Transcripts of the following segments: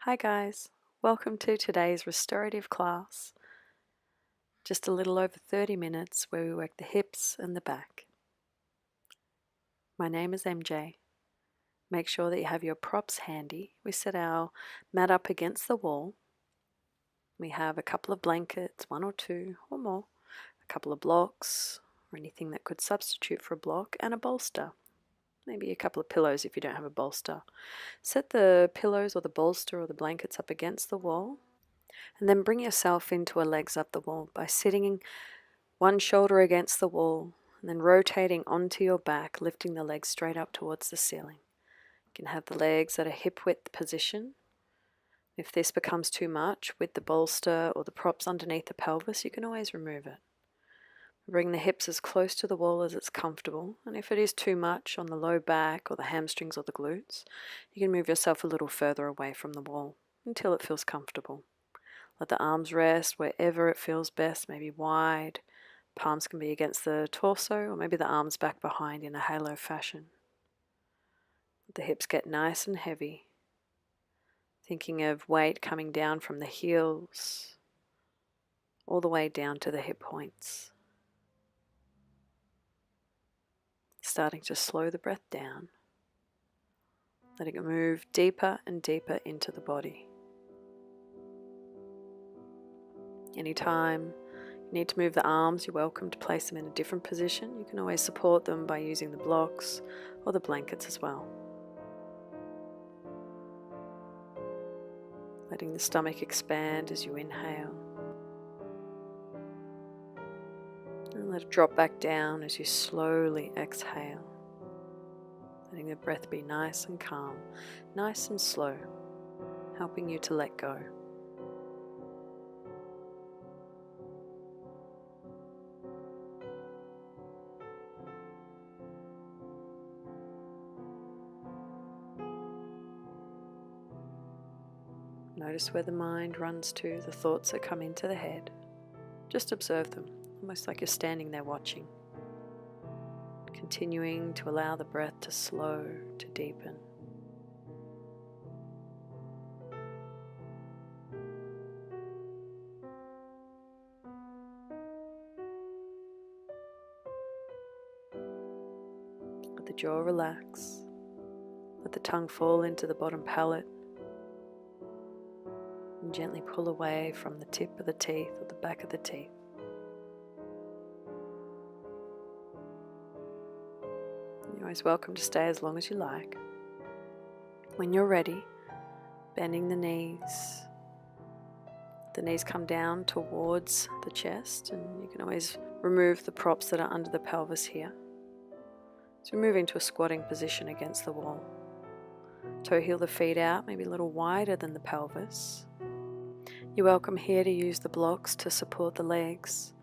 Hi guys, welcome to today's restorative class. Just a little over 30 minutes where we work the hips and the back. My name is MJ. Make sure that you have your props handy. We set our mat up against the wall. We have a couple of blankets, one or two or more, a couple of blocks or anything that could substitute for a block, and a bolster. Maybe a couple of pillows if you don't have a bolster. Set the pillows or the bolster or the blankets up against the wall. And then bring yourself into a legs up the wall by sitting one shoulder against the wall and then rotating onto your back, lifting the legs straight up towards the ceiling. You can have the legs at a hip width position. If this becomes too much with the bolster or the props underneath the pelvis, you can always remove it. Bring the hips as close to the wall as it's comfortable, and if it is too much on the low back or the hamstrings or the glutes, you can move yourself a little further away from the wall until it feels comfortable. Let the arms rest wherever it feels best, maybe wide. Palms can be against the torso or maybe the arms back behind in a halo fashion. Let the hips get nice and heavy. Thinking of weight coming down from the heels all the way down to the hip points. Starting to slow the breath down. Letting it move deeper and deeper into the body. Anytime you need to move the arms, you're welcome to place them in a different position. You can always support them by using the blocks or the blankets as well. Letting the stomach expand as you inhale. And let it drop back down as you slowly exhale. Letting the breath be nice and calm, nice and slow, helping you to let go. Notice where the mind runs to, the thoughts that come into the head. Just observe them, almost like you're standing there watching. Continuing to allow the breath to slow, to deepen. Let the jaw relax. Let the tongue fall into the bottom palate. And gently pull away from the tip of the teeth or the back of the teeth. You're always welcome to stay as long as you like. When you're ready, bending the knees come down towards the chest, and you can always remove the props that are under the pelvis here. So move into a squatting position against the wall. Toe heel the feet out, maybe a little wider than the pelvis. You're welcome here to use the blocks to support the legs,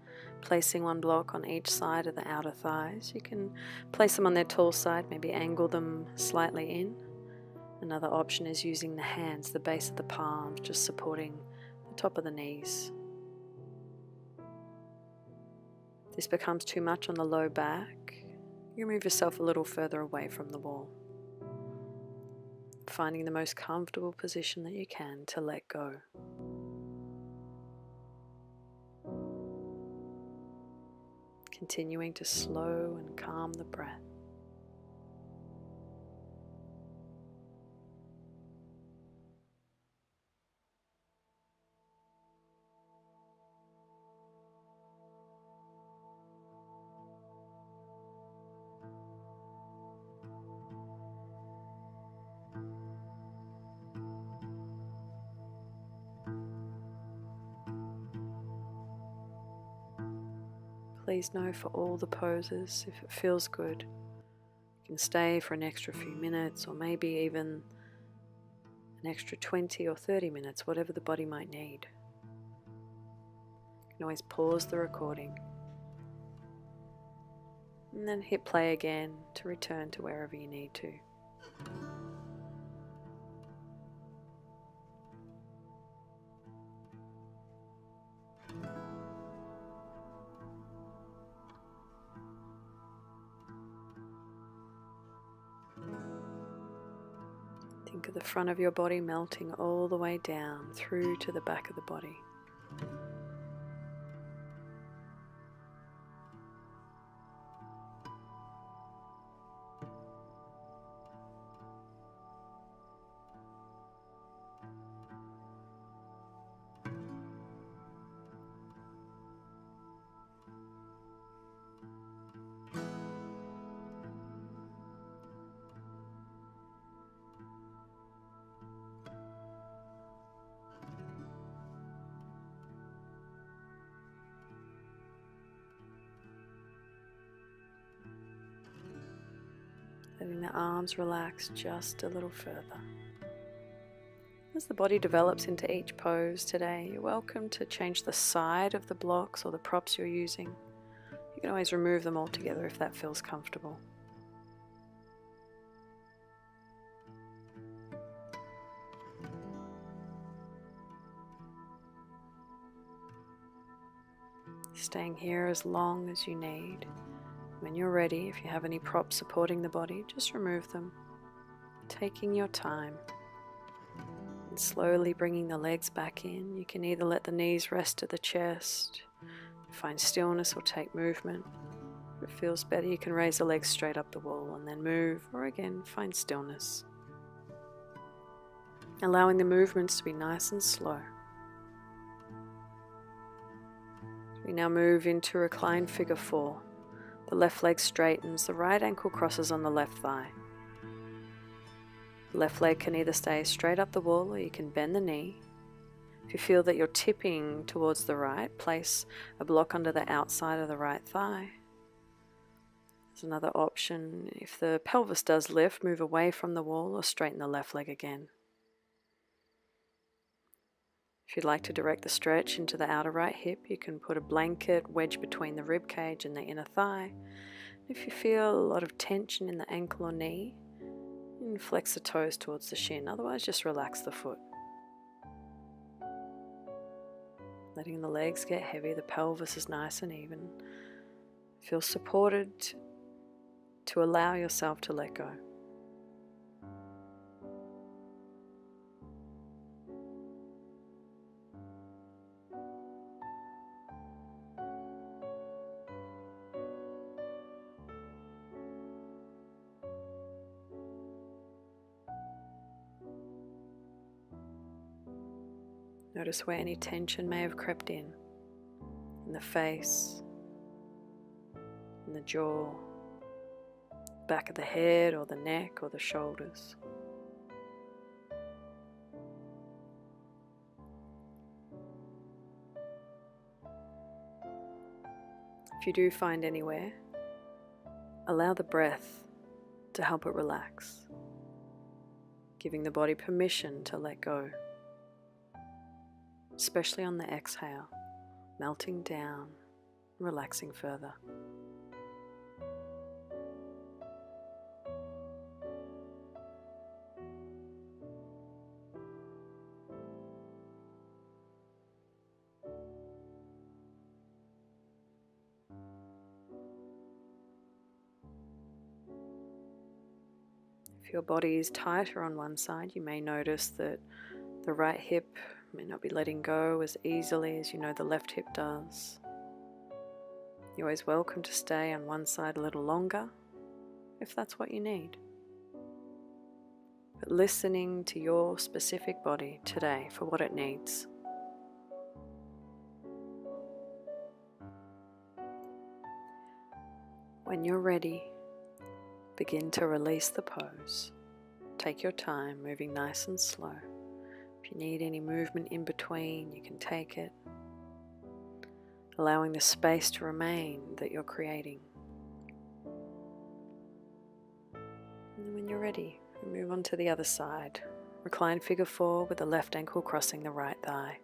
placing one block on each side of the outer thighs. You can place them on their tall side, maybe angle them slightly in. Another option is using the hands, the base of the palms, just supporting the top of the knees. If this becomes too much on the low back, you move yourself a little further away from the wall. Finding the most comfortable position that you can to let go. Continuing to slow and calm the breath. Please know for all the poses, if it feels good, you can stay for an extra few minutes or maybe even an extra 20 or 30 minutes, whatever the body might need. You can always pause the recording and then hit play again to return to wherever you need to. Think of the front of your body melting all the way down through to the back of the body. Letting the arms relax just a little further. As the body develops into each pose today, you're welcome to change the side of the blocks or the props you're using. You can always remove them altogether if that feels comfortable. Staying here as long as you need. When you're ready, if you have any props supporting the body, just remove them, taking your time. And slowly bringing the legs back in. You can either let the knees rest to the chest, find stillness, or take movement. If it feels better, you can raise the legs straight up the wall and then move, or again, find stillness. Allowing the movements to be nice and slow. We now move into reclined figure 4. The left leg straightens, the right ankle crosses on the left thigh. The left leg can either stay straight up the wall or you can bend the knee. If you feel that you're tipping towards the right, place a block under the outside of the right thigh. There's another option. If the pelvis does lift, move away from the wall or straighten the left leg again. If you'd like to direct the stretch into the outer right hip, you can put a blanket wedged between the rib cage and the inner thigh. If you feel a lot of tension in the ankle or knee, you can flex the toes towards the shin, otherwise just relax the foot. Letting the legs get heavy, the pelvis is nice and even. Feel supported to allow yourself to let go. Notice where any tension may have crept in the face, in the jaw, back of the head or the neck or the shoulders. If you do find anywhere, allow the breath to help it relax, giving the body permission to let go. Especially on the exhale, melting down, relaxing further. If your body is tighter on one side, you may notice that the right hip may not be letting go as easily as you know the left hip does. You're always welcome to stay on one side a little longer if that's what you need. But listening to your specific body today for what it needs. When you're ready, begin to release the pose. Take your time, moving nice and slow. If you need any movement in between, you can take it, allowing the space to remain that you're creating. And then when you're ready, move on to the other side. Recline figure 4 with the left ankle crossing the right thigh.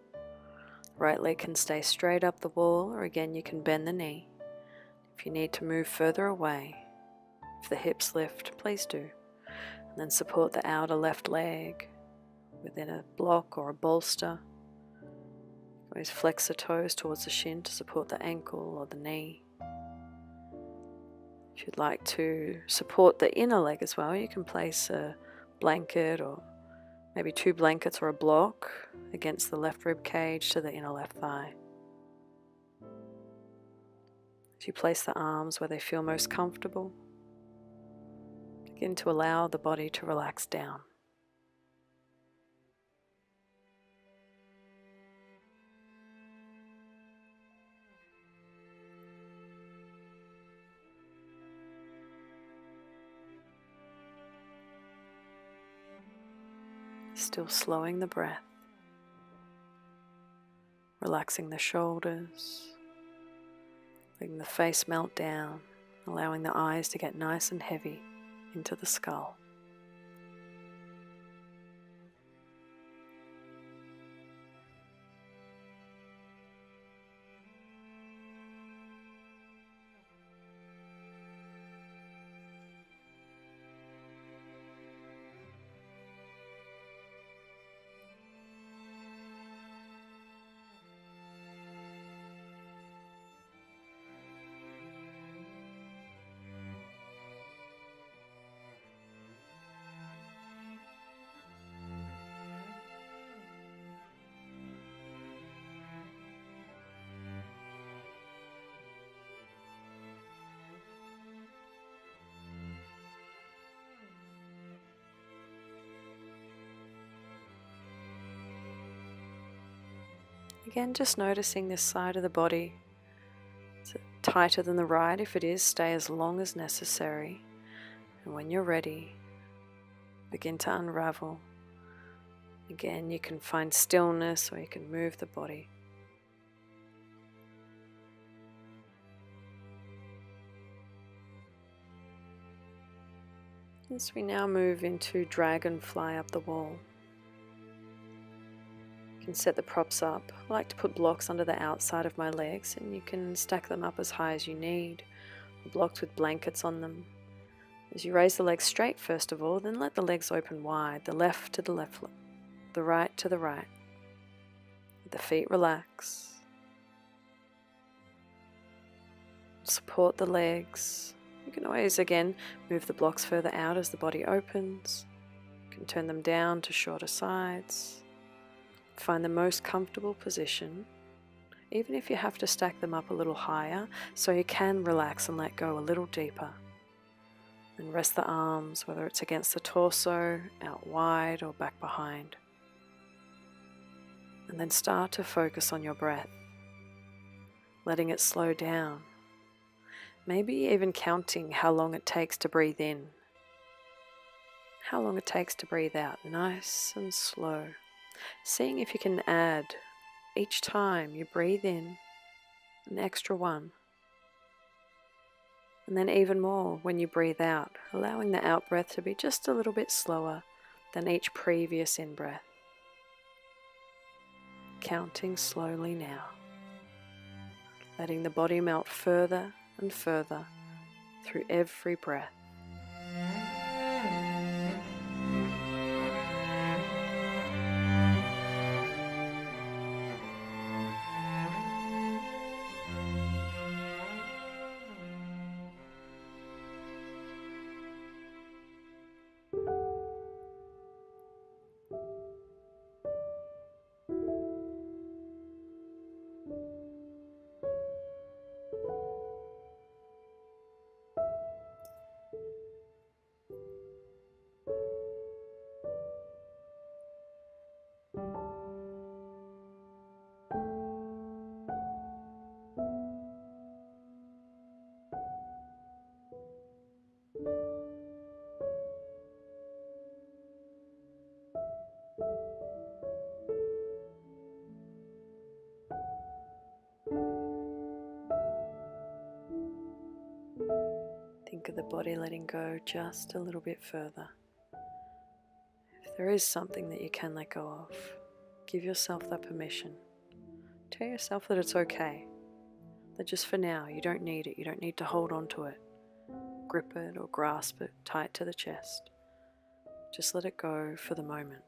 Right leg can stay straight up the wall, or again you can bend the knee. If you need to move further away, if the hips lift, please do. And then support the outer left leg within a block or a bolster. Always flex the toes towards the shin to support the ankle or the knee. If you'd like to support the inner leg as well, you can place a blanket or maybe 2 blankets or a block against the left rib cage to the inner left thigh. As you place the arms where they feel most comfortable, begin to allow the body to relax down. Still slowing the breath, relaxing the shoulders, letting the face melt down, allowing the eyes to get nice and heavy into the skull. Again, just noticing this side of the body. It's tighter than the right. If it is, stay as long as necessary. And when you're ready, begin to unravel. Again, you can find stillness or you can move the body. As we now move into dragonfly up the wall. You can set the props up. I like to put blocks under the outside of my legs, and you can stack them up as high as you need, or blocks with blankets on them. As you raise the legs straight first of all, then let the legs open wide, the left to the left, the right to the right. Let the feet relax. Support the legs. You can always again move the blocks further out as the body opens. You can turn them down to shorter sides. Find the most comfortable position, even if you have to stack them up a little higher, so you can relax and let go a little deeper. And rest the arms, whether it's against the torso, out wide or back behind. And then start to focus on your breath, letting it slow down. Maybe even counting how long it takes to breathe in, how long it takes to breathe out, nice and slow. Seeing if you can add, each time you breathe in, an extra one. And then even more when you breathe out, allowing the out breath to be just a little bit slower than each previous in breath. Counting slowly now, letting the body melt further and further through every breath. Think of the body letting go just a little bit further. If there is something that you can let go of, give yourself that permission. Tell yourself that it's okay. That just for now, you don't need it. You don't need to hold on to it. Grip it or grasp it tight to the chest. Just let it go for the moment.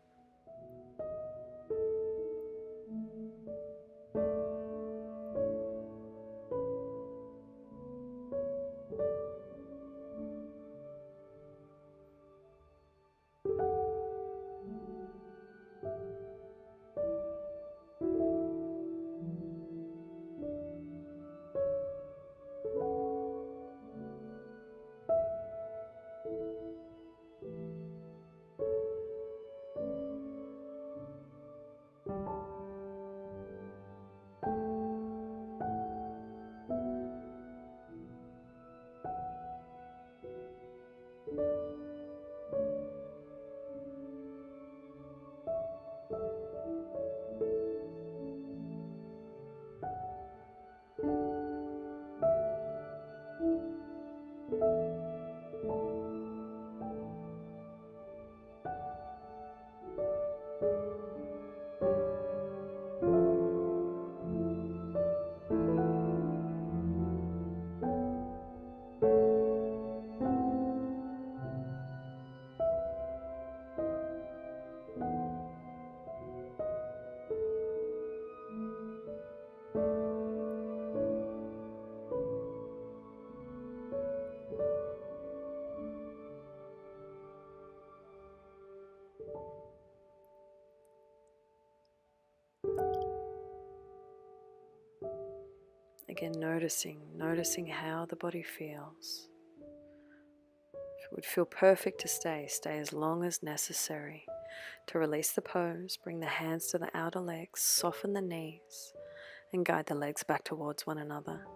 Again, noticing how the body feels. If it would feel perfect to stay as long as necessary. To release the pose, bring the hands to the outer legs, soften the knees, and guide the legs back towards one another.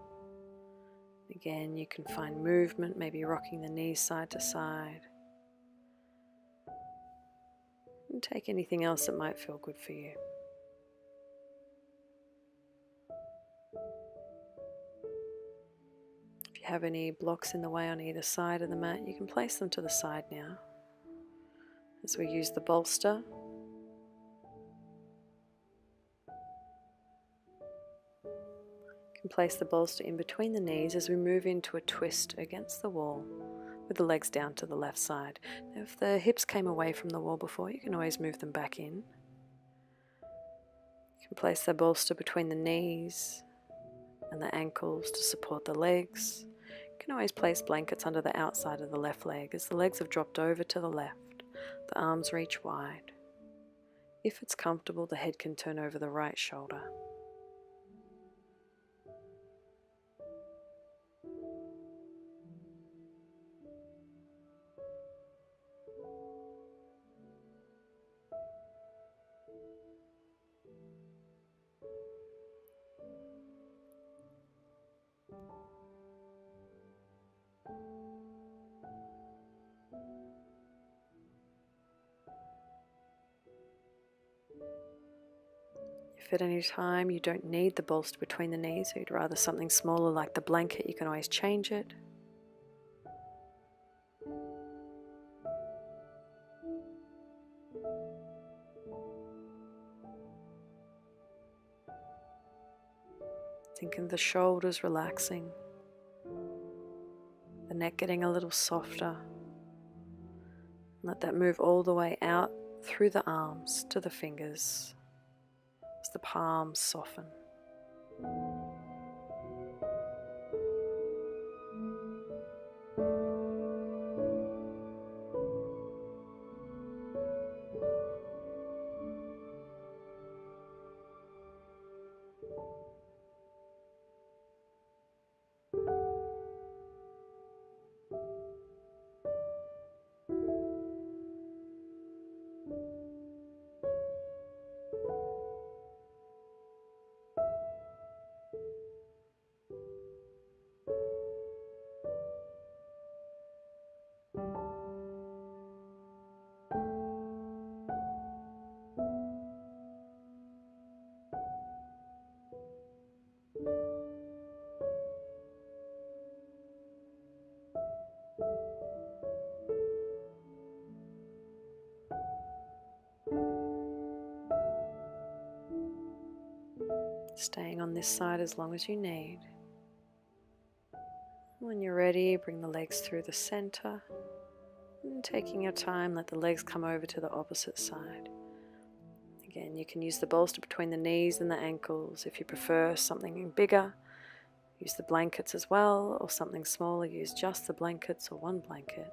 Again, you can find movement, maybe rocking the knees side to side. And take anything else that might feel good for you. If you have any blocks in the way on either side of the mat, you can place them to the side now. As we use the bolster, you can place the bolster in between the knees as we move into a twist against the wall with the legs down to the left side. Now, if the hips came away from the wall before, you can always move them back in. You can place the bolster between the knees and the ankles to support the legs. You can always place blankets under the outside of the left leg as the legs have dropped over to the left. The arms reach wide. If it's comfortable, the head can turn over the right shoulder. If at any time you don't need the bolster between the knees, or you'd rather something smaller like the blanket, you can always change it. Think of the shoulders relaxing, the neck getting a little softer. Let that move all the way out through the arms to the fingers as the palms soften. Staying on this side as long as you need. When you're ready, bring the legs through the center. And taking your time, let the legs come over to the opposite side. Again, you can use the bolster between the knees and the ankles. If you prefer something bigger, use the blankets as well, or something smaller, use just the blankets or one blanket.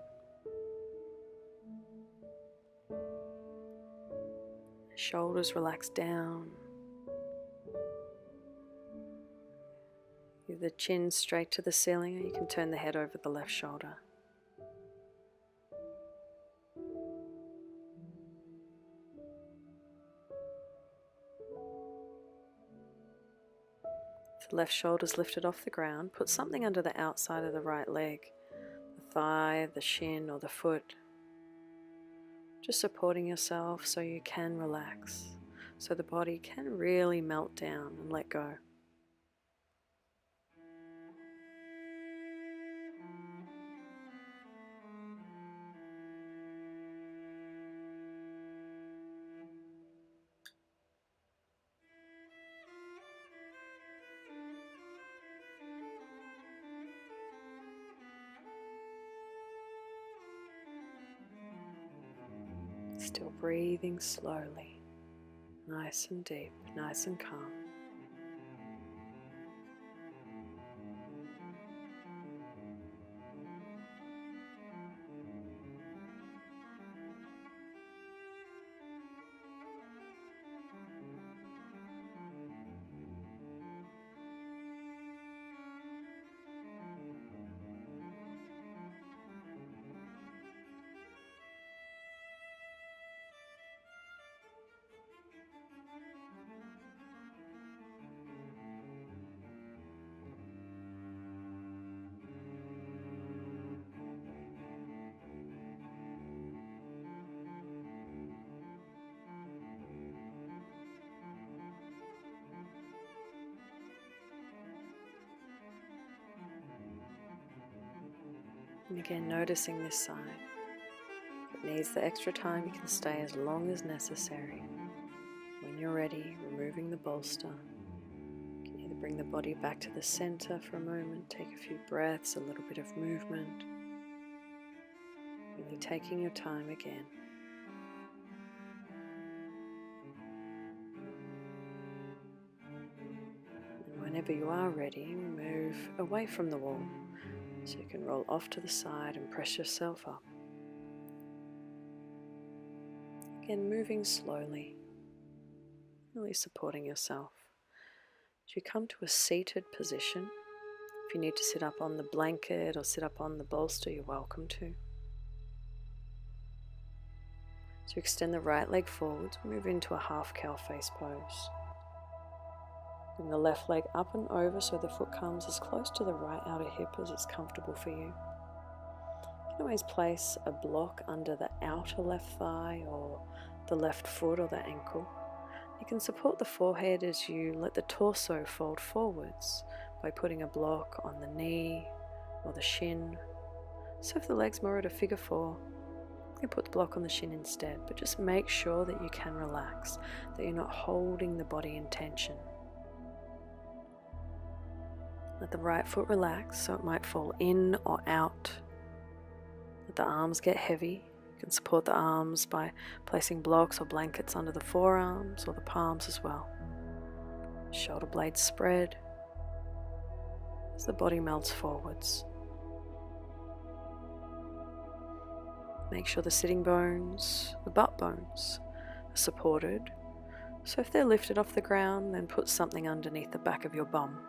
Shoulders relax down. The chin straight to the ceiling, or you can turn the head over the left shoulder. If the left shoulder's lifted off the ground, put something under the outside of the right leg, the thigh, the shin, or the foot. Just supporting yourself so you can relax, so the body can really melt down and let go. still breathing slowly, nice and deep, nice and calm. And again, noticing this side. If it needs the extra time, you can stay as long as necessary. When you're ready, removing the bolster. You can either bring the body back to the center for a moment, take a few breaths, a little bit of movement. Really taking your time again. And whenever you are ready, move away from the wall so you can roll off to the side and press yourself up. Again, moving slowly, really supporting yourself. As you come to a seated position, if you need to sit up on the blanket or sit up on the bolster, you're welcome to. So extend the right leg forward, move into a half COWFACE pose. Bring the left leg up and over so the foot comes as close to the right outer hip as it's comfortable for you. You can always place a block under the outer left thigh or the left foot or the ankle. You can support the forehead as you let the torso fold forwards by putting a block on the knee or the shin. So if the leg's more at a figure 4, you put the block on the shin instead, but just make sure that you can relax, that you're not holding the body in tension. Let the right foot relax so it might fall in or out. Let the arms get heavy. You can support the arms by placing blocks or blankets under the forearms or the palms as well. Shoulder blades spread as the body melts forwards. Make sure the sitting bones, the butt bones, are supported. So if they're lifted off the ground, then put something underneath the back of your bum.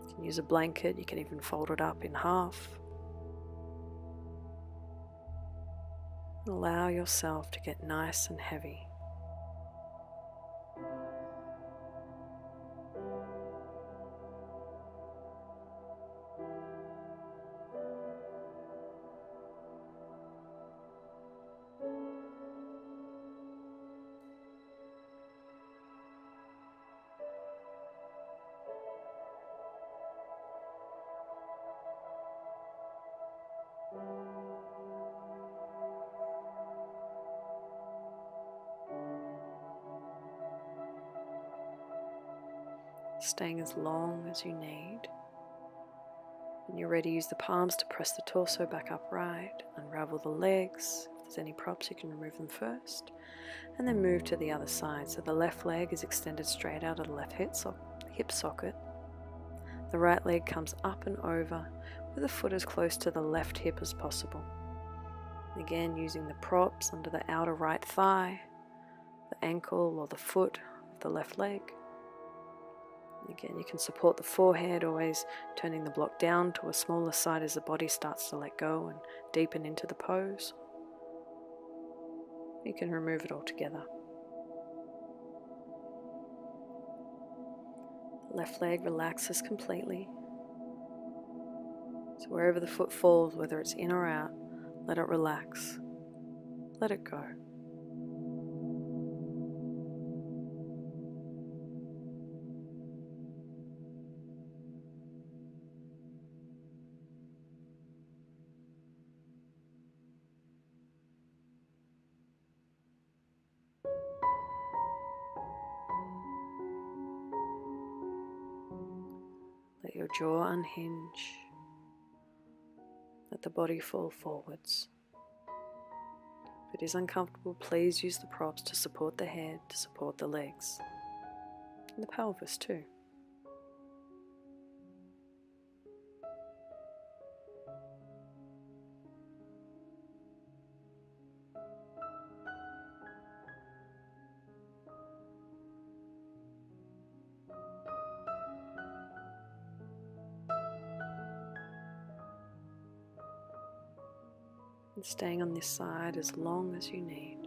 You can use a blanket, you can even fold it up in half. Allow yourself to get nice and heavy. Staying as long as you need. When you're ready, use the palms to press the torso back upright, unravel the legs. If there's any props, you can remove them first, and then move to the other side. So the left leg is extended straight out of the left hip socket. The right leg comes up and over with the foot as close to the left hip as possible. Again, using the props under the outer right thigh, the ankle or the foot of the left leg. Again, you can support the forehead, always turning the block down to a smaller side as the body starts to let go and deepen into the pose. You can remove it altogether. The left leg relaxes completely. So wherever the foot falls, whether it's in or out, let it relax. Let it go. Let your jaw unhinge. Let the body fall forwards. If it is uncomfortable, please use the props to support the head, to support the legs, and the pelvis too. And staying on this side as long as you need.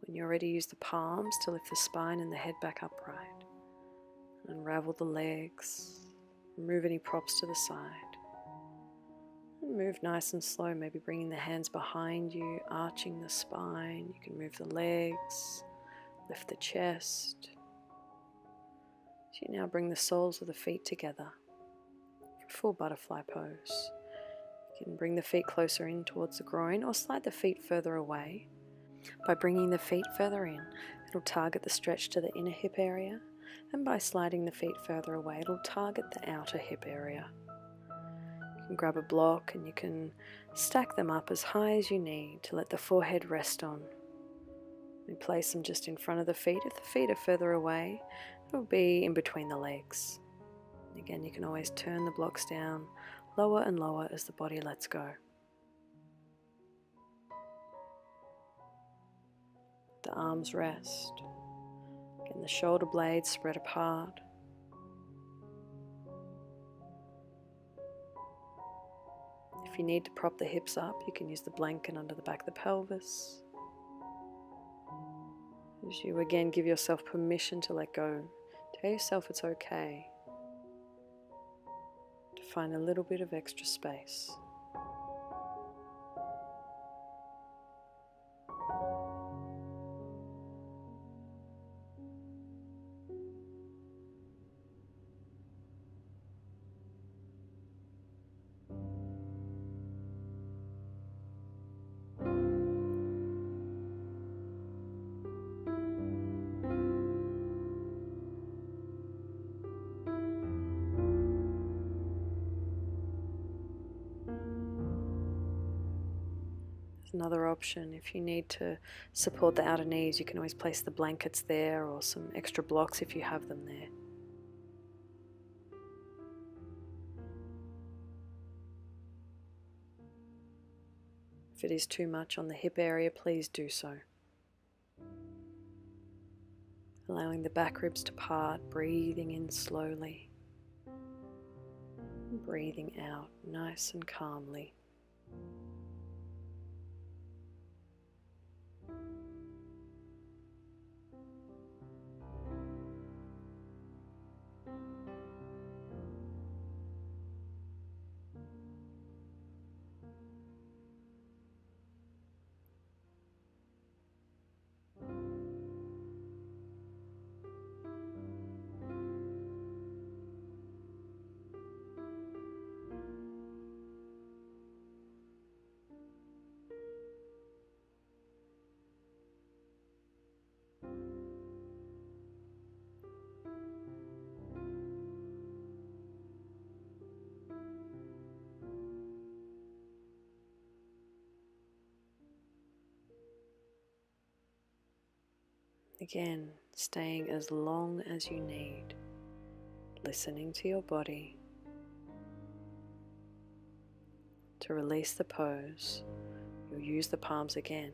When you're ready, use the palms to lift the spine and the head back upright. Unravel the legs, remove any props to the side. And move nice and slow, maybe bringing the hands behind you, arching the spine. You can move the legs, lift the chest. So you now bring the soles of the feet together for full butterfly pose. You can bring the feet closer in towards the groin or slide the feet further away. By bringing the feet further in, it'll target the stretch to the inner hip area, and by sliding the feet further away, it'll target the outer hip area. You can grab a block and you can stack them up as high as you need to let the forehead rest on. You place them just in front of the feet. If the feet are further away, it'll be in between the legs. Again, you can always turn the blocks down lower and lower as the body lets go. The arms rest. Again, the shoulder blades spread apart. If you need to prop the hips up, you can use the blanket under the back of the pelvis. As you again give yourself permission to let go, tell yourself it's okay to find a little bit of extra space. Another option, if you need to support the outer knees, you can always place the blankets there or some extra blocks if you have them there. If it is too much on the hip area, please do so. Allowing the back ribs to part, breathing in slowly, and breathing out nice and calmly. Again, staying as long as you need, listening to your body. To release the pose, you'll use the palms again.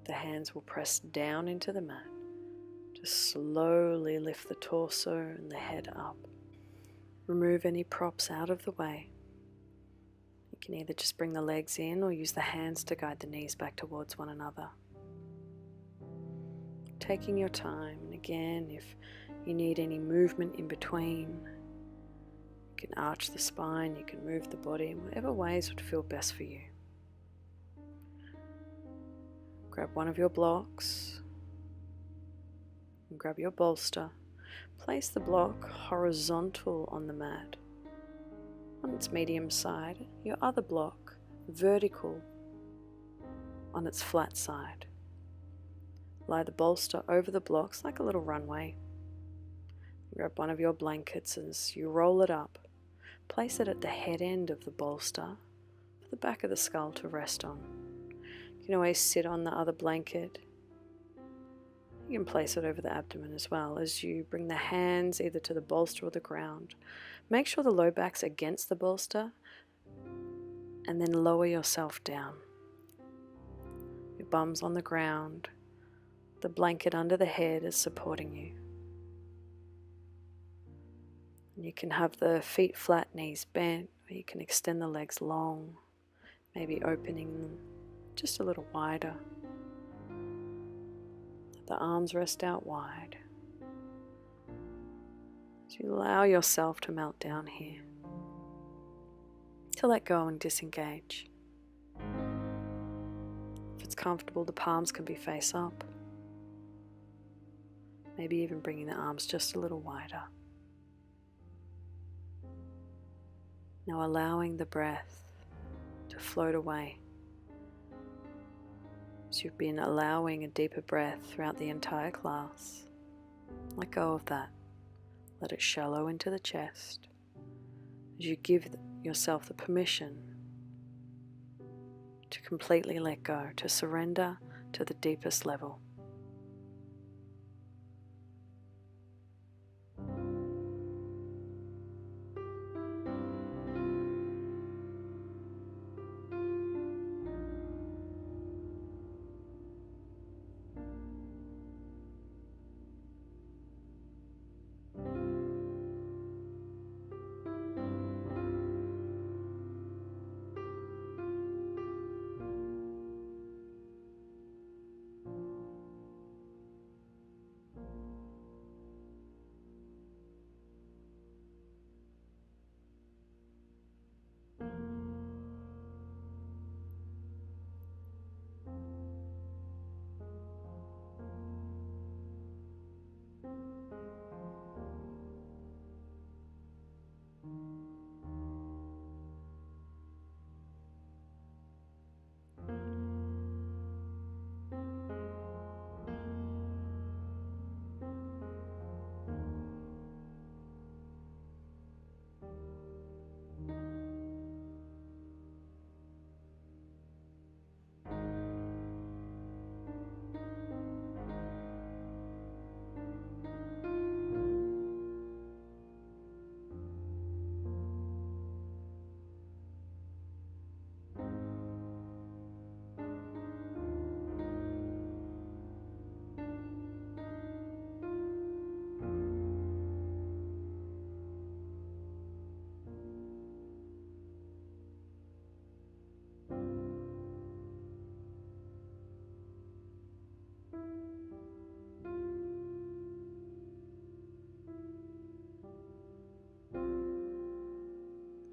The hands will press down into the mat to slowly lift the torso and the head up. Remove any props out of the way. You can either just bring the legs in or use the hands to guide the knees back towards one another. Taking your time, and again, if you need any movement in between, you can arch the spine, you can move the body in whatever ways would feel best for you. Grab one of your blocks and grab your bolster. Place the block horizontal on the mat. On its medium side, your other block vertical on its flat side. Lie the bolster over the blocks like a little runway. Grab one of your blankets as you roll it up. Place it at the head end of the bolster for the back of the skull to rest on. You can always sit on the other blanket. You can place it over the abdomen as well as you bring the hands either to the bolster or the ground. Make sure the low back's against the bolster and then lower yourself down. Your bum's on the ground. The blanket under the head is supporting you. And you can have the feet flat, knees bent, or you can extend the legs long, maybe opening them just a little wider. Let the arms rest out wide. So you allow yourself to melt down here, to let go and disengage. If it's comfortable, the palms can be face up. Maybe even bringing the arms just a little wider. Now allowing the breath to float away. So you've been allowing a deeper breath throughout the entire class. Let go of that. Let it shallow into the chest as you give yourself the permission to completely let go, to surrender to the deepest level.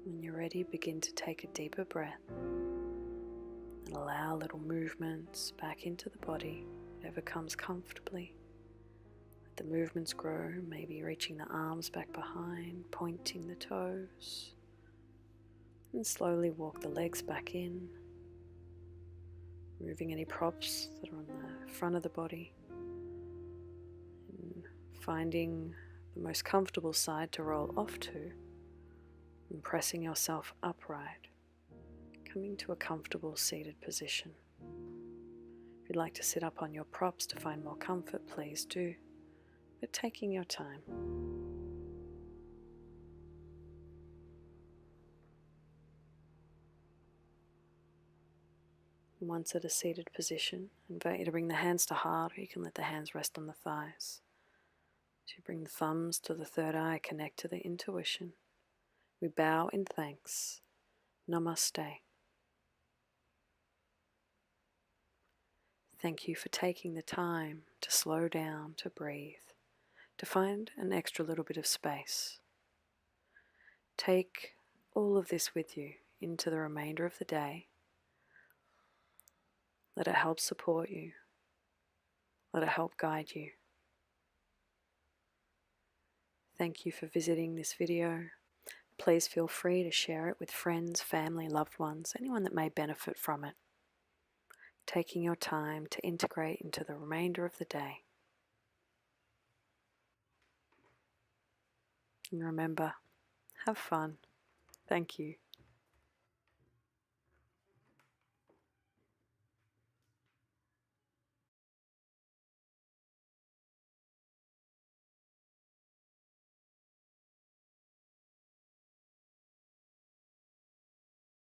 When you're ready, begin to take a deeper breath and allow little movements back into the body, whatever comes comfortably. Let the movements grow, maybe reaching the arms back behind, pointing the toes, and slowly walk the legs back in, moving any props that are on the front of the body, and finding the most comfortable side to roll off to, and pressing yourself upright, coming to a comfortable seated position. If you'd like to sit up on your props to find more comfort, please do, but taking your time. Once at a seated position, I invite you to bring the hands to heart, or you can let the hands rest on the thighs. So you bring the thumbs to the third eye, connect to the intuition. We bow in thanks. Namaste. Thank you for taking the time to slow down, to breathe, to find an extra little bit of space. Take all of this with you into the remainder of the day. Let it help support you. Let it help guide you. Thank you for visiting this video. Please feel free to share it with friends, family, loved ones, anyone that may benefit from it. Taking your time to integrate into the remainder of the day. And remember, have fun. Thank you.